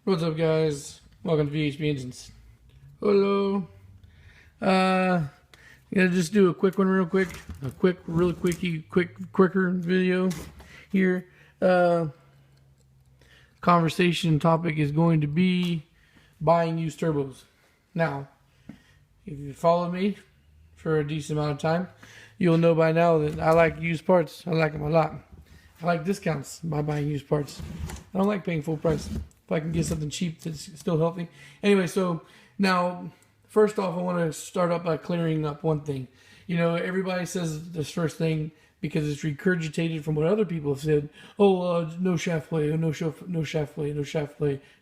What's up, guys? Welcome to VHB Engines. Hello. Gonna just do a quick one, real quick. A quick, really quicker video here. Conversation topic is going to be buying used turbos. Now, if you follow me for a decent amount of time, you'll know by now that I like used parts. I like them a lot. I like discounts by buying used parts. I don't like paying full price. If I can get something cheap that's still healthy. Anyway, so now, first off, I want to start up by clearing up one thing. You know, everybody says this first thing because it's regurgitated from what other people have said. Oh, no shaft play, no shaft play, no shaft play,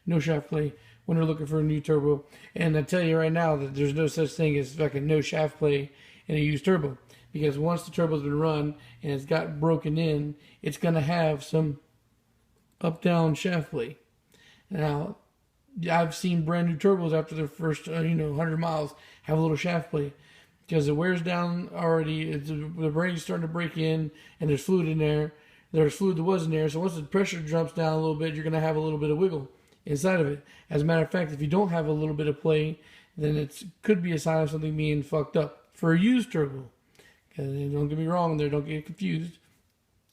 no shaft play when they're looking for a new turbo. And I tell you right now that there's no such thing as fucking no shaft play in a used turbo. Because once the turbo's been run and it's got broken in, it's going to have some up-down shaft play. Now, I've seen brand new turbos after their first, 100 miles have a little shaft play because it wears down already. The brain's starting to break in, and there's fluid in there. There's fluid that was in there. So once the pressure drops down a little bit, you're going to have a little bit of wiggle inside of it. As a matter of fact, if you don't have a little bit of play, then it could be a sign of something being fucked up for a used turbo. And don't get me wrong there, don't get confused.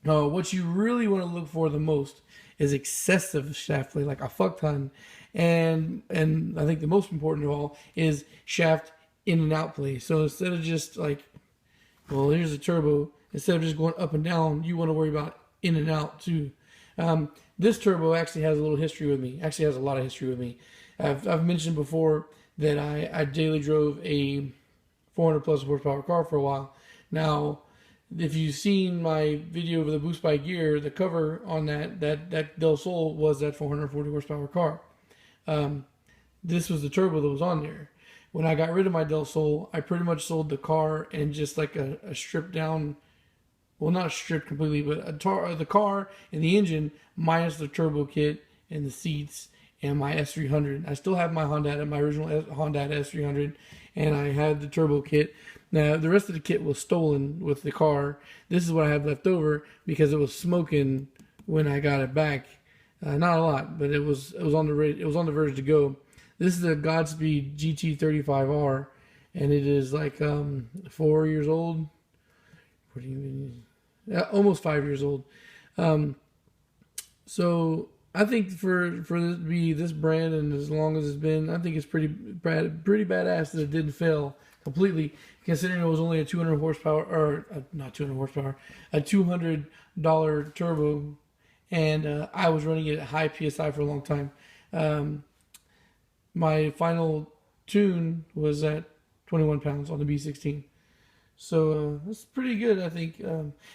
What you really want to look for the most is excessive shaft play, like a fuck ton. And I think the most important of all is shaft in and out play. So instead of just like, well, here's a turbo, instead of just going up and down, you want to worry about in and out too. This turbo actually has a little history with me. Actually has a lot of history with me. I've mentioned before that I daily drove a 400 plus horsepower car for a while. Now, if you've seen my video of the Boost by Gear, the cover on that Del Sol was that 440 horsepower car. This was the turbo that was on there. When I got rid of my Del Sol, I pretty much sold the car and just like a stripped down, well, not stripped completely, but the car and the engine minus the turbo kit and the seats and my S300. I still have my original Honda S300, and I had the turbo kit. Now, the rest of the kit was stolen with the car. This is what I have left over because it was smoking when I got it back. Not a lot, but it was on the verge to go. This is a Godspeed GT35R, and it is like 4 years old. What do you mean? Almost 5 years old. So I think for this to be this brand and as long as it's been, I think it's pretty badass that it didn't fail completely, considering it was only a 200 horsepower, or not 200 horsepower, a $200 turbo, and I was running it at high PSI for a long time. My final tune was at 21 pounds on the B16. So that's pretty good, I think.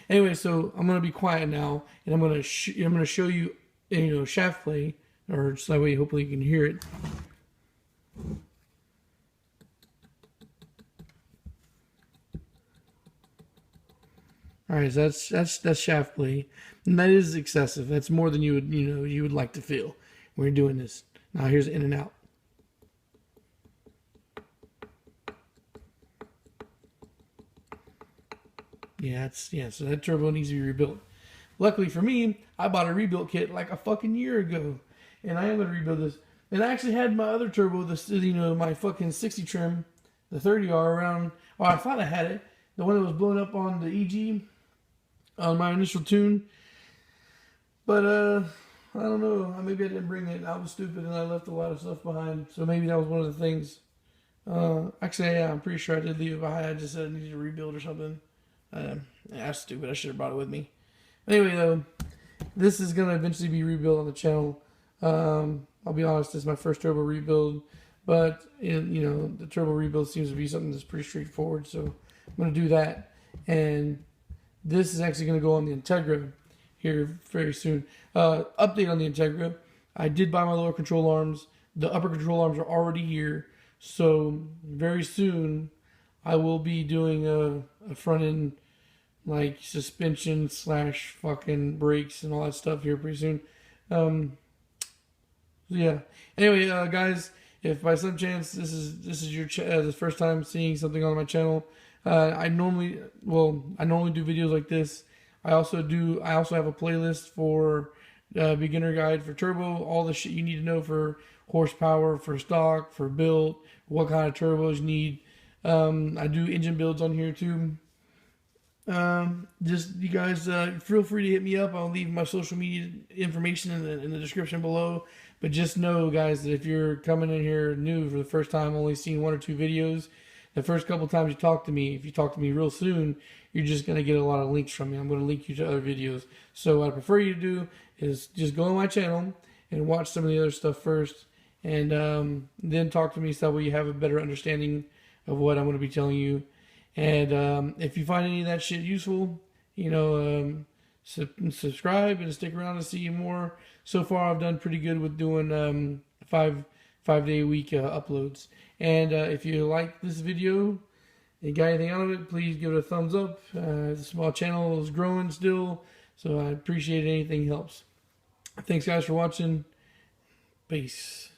Anyway, so I'm gonna be quiet now, and I'm gonna show you, shaft play, or so that way hopefully you can hear it. All right, so that's shaft play, and that is excessive. That's more than you would like to feel when you're doing this. Now here's in and out. So that turbo needs to be rebuilt. Luckily for me, I bought a rebuilt kit like a fucking year ago, and I am gonna rebuild this. And I actually had my other turbo, my fucking 60 trim, the 30R around. Oh, I thought I had it, the one that was blown up on the EG, on my initial tune. But I don't know. Maybe I didn't bring it. I was stupid and I left a lot of stuff behind. So maybe that was one of the things. Actually, yeah, I'm pretty sure I did leave it behind. I just said I needed to rebuild or something. That's stupid. I should have brought it with me. Anyway, though, this is going to eventually be rebuilt on the channel. I'll be honest, this is my first turbo rebuild. But, the turbo rebuild seems to be something that's pretty straightforward. So I'm going to do that. And this is actually going to go on the Integra here very soon. Update on the Integra. I did buy my lower control arms. The upper control arms are already here. So very soon I will be doing a front end, like suspension / fucking brakes and all that stuff here pretty soon. Yeah. Anyway, guys, if by some chance this is your the first time seeing something on my channel, I normally do videos like this. I also have a playlist for beginner guide for turbo, all the shit you need to know for horsepower, for stock, for build, what kind of turbos you need. I do engine builds on here too. Just you guys feel free to hit me up. I'll leave my social media information in the description below. But just know, guys, that if you're coming in here new for the first time, only seeing 1 or 2 videos, the first couple times you talk to me, if you talk to me real soon, you're just going to get a lot of links from me. I'm going to link you to other videos. So what I prefer you to do is just go on my channel and watch some of the other stuff first, and then talk to me so that way you have a better understanding of what I'm going to be telling you. And if you find any of that shit useful, you know, subscribe and stick around to see more. So far, I've done pretty good with doing 5-day a week uploads. And if you like this video and got anything out of it, please give it a thumbs up. The small channel is growing still, so I appreciate anything helps. Thanks, guys, for watching. Peace.